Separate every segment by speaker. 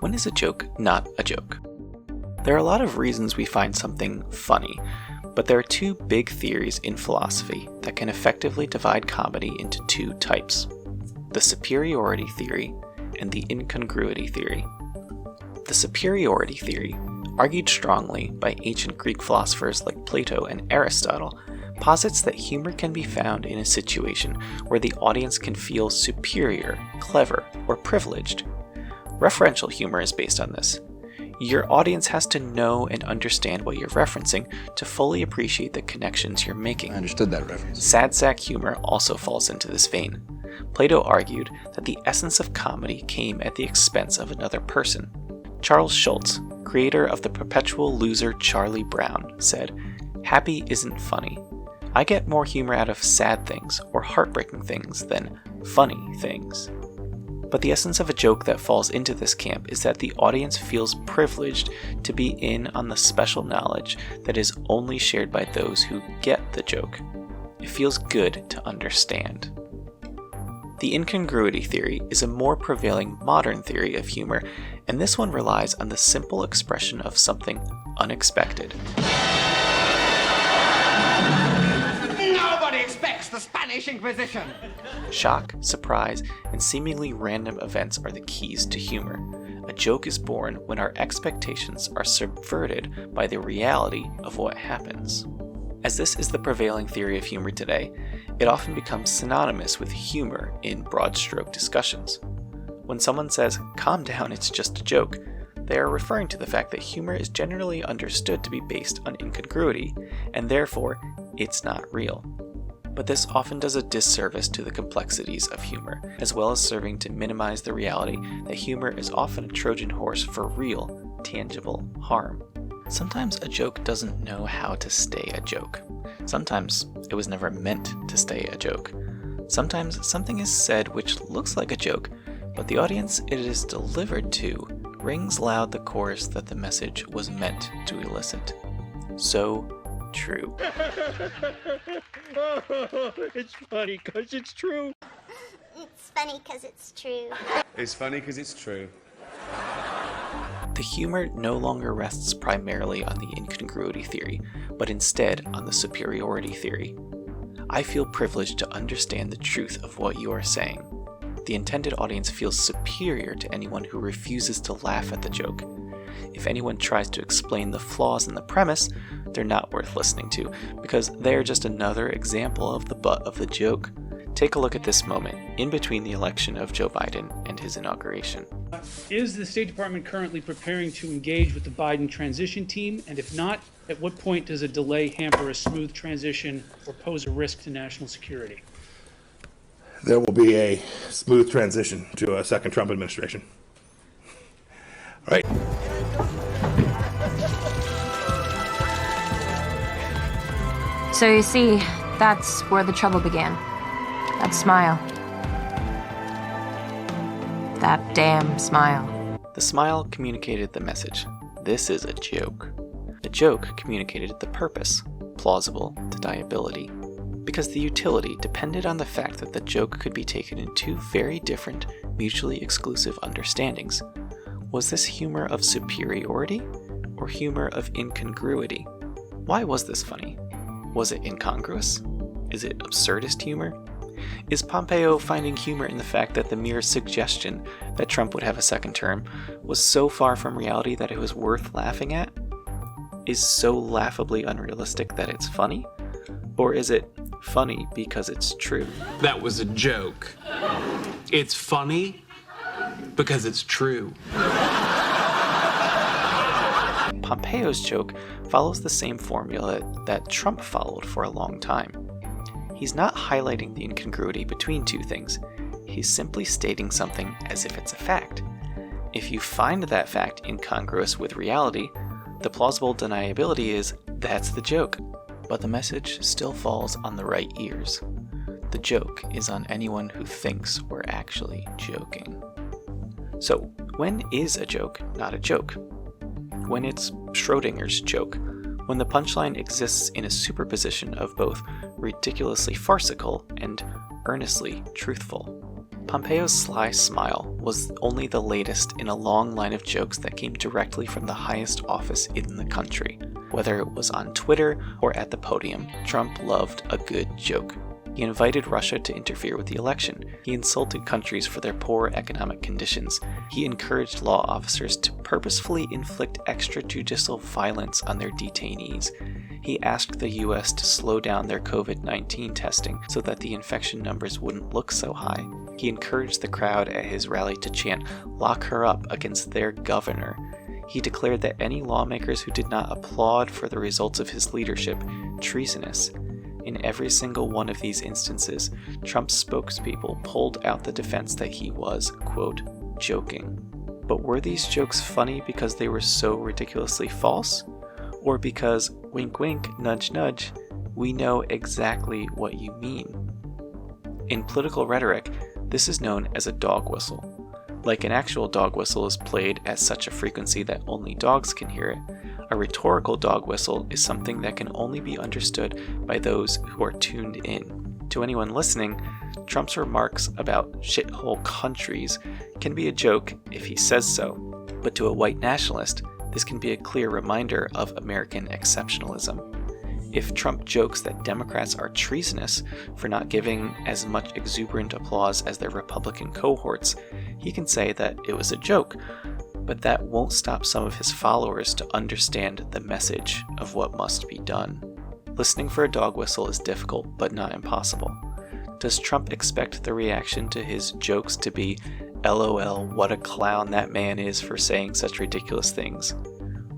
Speaker 1: When is a joke not a joke? There are a lot of reasons we find something funny, but there are two big theories in philosophy that can effectively divide comedy into two types: the superiority theory and the incongruity theory. The superiority theory, argued strongly by ancient Greek philosophers like Plato and Aristotle, posits that humor can be found in a situation where the audience can feel superior, clever, or privileged. Referential humor is based on this. Your audience has to know and understand what you're referencing to fully appreciate the connections you're making.
Speaker 2: I understood that reference.
Speaker 1: Sad sack humor also falls into this vein. Plato argued that the essence of comedy came at the expense of another person. Charles Schulz, creator of the perpetual loser Charlie Brown, said, "Happy isn't funny. I get more humor out of sad things or heartbreaking things than funny things." But the essence of a joke that falls into this camp is that the audience feels privileged to be in on the special knowledge that is only shared by those who get the joke. It feels good to understand. The incongruity theory is a more prevailing modern theory of humor, and this one relies on the simple expression of something unexpected.
Speaker 3: Nobody expects the Spanish Inquisition!
Speaker 1: Shock, surprise, and seemingly random events are the keys to humor. A joke is born when our expectations are subverted by the reality of what happens. As this is the prevailing theory of humor today, it often becomes synonymous with humor in broad-stroke discussions. When someone says, "Calm down, it's just a joke," they are referring to the fact that humor is generally understood to be based on incongruity, and therefore, it's not real. But this often does a disservice to the complexities of humor, as well as serving to minimize the reality that humor is often a Trojan horse for real, tangible harm. Sometimes a joke doesn't know how to stay a joke. Sometimes it was never meant to stay a joke. Sometimes something is said which looks like a joke, but the audience it is delivered to rings loud the chorus that the message was meant to elicit. So true.
Speaker 4: It's funny because it's true.
Speaker 5: It's funny because it's true.
Speaker 6: It's funny because it's true.
Speaker 1: The humor no longer rests primarily on the incongruity theory, but instead on the superiority theory. I feel privileged to understand the truth of what you are saying. The intended audience feels superior to anyone who refuses to laugh at the joke. If anyone tries to explain the flaws in the premise, they're not worth listening to, because they're just another example of the butt of the joke. Take a look at this moment, in between the election of Joe Biden and his inauguration.
Speaker 4: Is the State Department currently preparing to engage with the Biden transition team? And if not, at what point does a delay hamper a smooth transition or pose a risk to national security?
Speaker 7: There will be a smooth transition to a second Trump administration. All right.
Speaker 8: So you see, that's where the trouble began. That smile. That damn smile.
Speaker 1: The smile communicated the message. This is a joke. The joke communicated the purpose, plausible deniability, because the utility depended on the fact that the joke could be taken in two very different, mutually exclusive understandings. Was this humor of superiority or humor of incongruity? Why was this funny? Was it incongruous? Is it absurdist humor? Is Pompeo finding humor in the fact that the mere suggestion that Trump would have a second term was so far from reality that it was worth laughing at? Is so laughably unrealistic that it's funny? Or is it funny because it's true?
Speaker 9: That was a joke. It's funny because it's true.
Speaker 1: Pompeo's joke follows the same formula that Trump followed for a long time. He's not highlighting the incongruity between two things. He's simply stating something as if it's a fact. If you find that fact incongruous with reality, the plausible deniability is that's the joke, but the message still falls on the right ears. The joke is on anyone who thinks we're actually joking. So, when is a joke not a joke? When it's Schrodinger's joke, when the punchline exists in a superposition of both ridiculously farcical and earnestly truthful. Pompeo's sly smile was only the latest in a long line of jokes that came directly from the highest office in the country. Whether it was on Twitter or at the podium, Trump loved a good joke. He invited Russia to interfere with the election. He insulted countries for their poor economic conditions. He encouraged law officers to purposefully inflict extrajudicial violence on their detainees. He asked the US to slow down their COVID-19 testing so that the infection numbers wouldn't look so high. He encouraged the crowd at his rally to chant, "Lock her up," against their governor. He declared that any lawmakers who did not applaud for the results of his leadership treasonous. In every single one of these instances, Trump's spokespeople pulled out the defense that he was, quote, joking. But were these jokes funny because they were so ridiculously false? Or because, wink wink, nudge nudge, we know exactly what you mean? In political rhetoric, this is known as a dog whistle. Like an actual dog whistle is played at such a frequency that only dogs can hear it, a rhetorical dog whistle is something that can only be understood by those who are tuned in. To anyone listening, Trump's remarks about shithole countries can be a joke if he says so, but to a white nationalist, this can be a clear reminder of American exceptionalism. If Trump jokes that Democrats are treasonous for not giving as much exuberant applause as their Republican cohorts, he can say that it was a joke, but that won't stop some of his followers to understand the message of what must be done. Listening for a dog whistle is difficult, but not impossible. Does Trump expect the reaction to his jokes to be, "LOL, what a clown that man is for saying such ridiculous things"?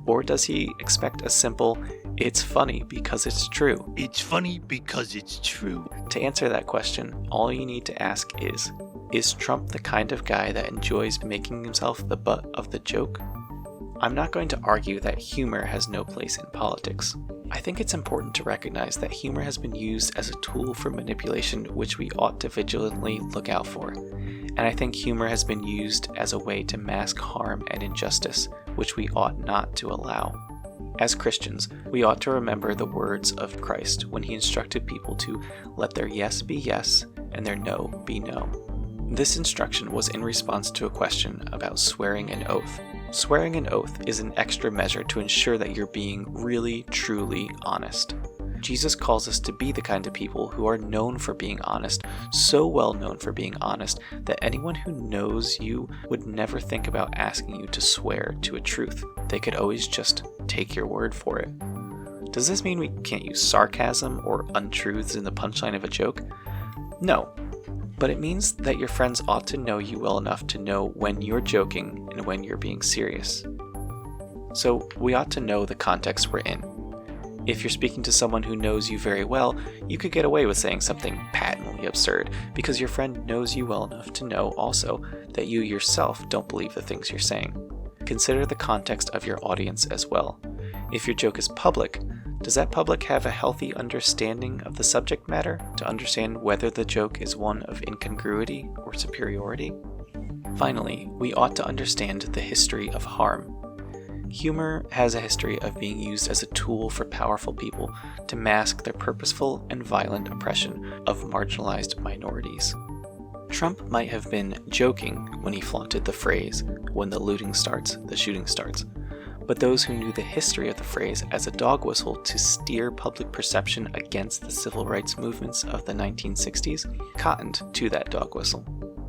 Speaker 1: Or does he expect a simple, "It's funny because it's true"?
Speaker 2: It's funny because it's true.
Speaker 1: To answer that question, all you need to ask is Trump the kind of guy that enjoys making himself the butt of the joke? I'm not going to argue that humor has no place in politics. I think it's important to recognize that humor has been used as a tool for manipulation which we ought to vigilantly look out for. And I think humor has been used as a way to mask harm and injustice, which we ought not to allow. As Christians, we ought to remember the words of Christ when he instructed people to let their yes be yes and their no be no. This instruction was in response to a question about swearing an oath. Swearing an oath is an extra measure to ensure that you're being really, truly honest. Jesus calls us to be the kind of people who are known for being honest, so well known for being honest that anyone who knows you would never think about asking you to swear to a truth. They could always just take your word for it. Does this mean we can't use sarcasm or untruths in the punchline of a joke? No. But it means that your friends ought to know you well enough to know when you're joking and when you're being serious. So we ought to know the context we're in. If you're speaking to someone who knows you very well, you could get away with saying something patently absurd because your friend knows you well enough to know also that you yourself don't believe the things you're saying. Consider the context of your audience as well. If your joke is public, does that public have a healthy understanding of the subject matter to understand whether the joke is one of incongruity or superiority? Finally, we ought to understand the history of harm. Humor has a history of being used as a tool for powerful people to mask their purposeful and violent oppression of marginalized minorities. Trump might have been joking when he flaunted the phrase, "When the looting starts, the shooting starts." But those who knew the history of the phrase as a dog whistle to steer public perception against the civil rights movements of the 1960s cottoned to that dog whistle.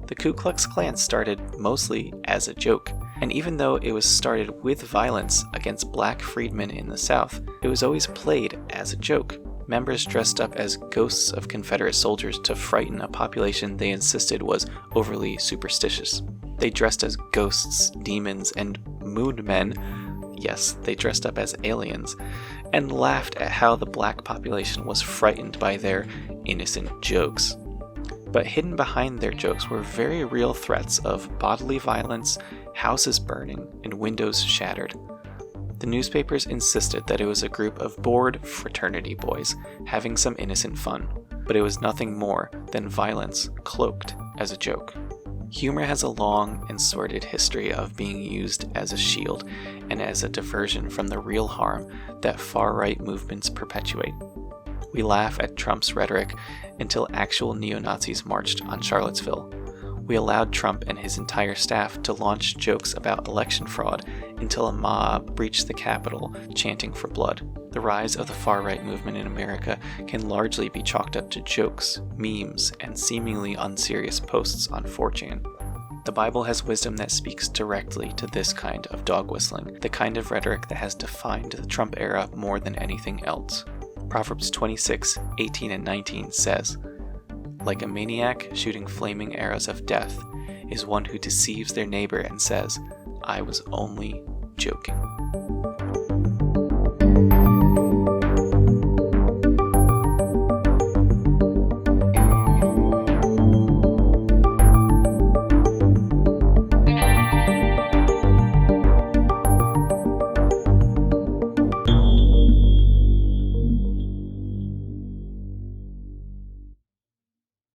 Speaker 1: The Ku Klux Klan started mostly as a joke, and even though it was started with violence against black freedmen in the South, it was always played as a joke. Members dressed up as ghosts of Confederate soldiers to frighten a population they insisted was overly superstitious. They dressed as ghosts, demons, and moon men. Yes, they dressed up as aliens, and laughed at how the black population was frightened by their innocent jokes. But hidden behind their jokes were very real threats of bodily violence, houses burning, and windows shattered. The newspapers insisted that it was a group of bored fraternity boys having some innocent fun, but it was nothing more than violence cloaked as a joke. Humor has a long and sordid history of being used as a shield and as a diversion from the real harm that far-right movements perpetuate. We laugh at Trump's rhetoric until actual neo-Nazis marched on Charlottesville. We allowed Trump and his entire staff to launch jokes about election fraud until a mob breached the Capitol chanting for blood. The rise of the far-right movement in America can largely be chalked up to jokes, memes, and seemingly unserious posts on 4chan. The Bible has wisdom that speaks directly to this kind of dog whistling, the kind of rhetoric that has defined the Trump era more than anything else. Proverbs 26:18 and 19 says, "Like a maniac shooting flaming arrows of death is one who deceives their neighbor and says, 'I was only joking.'"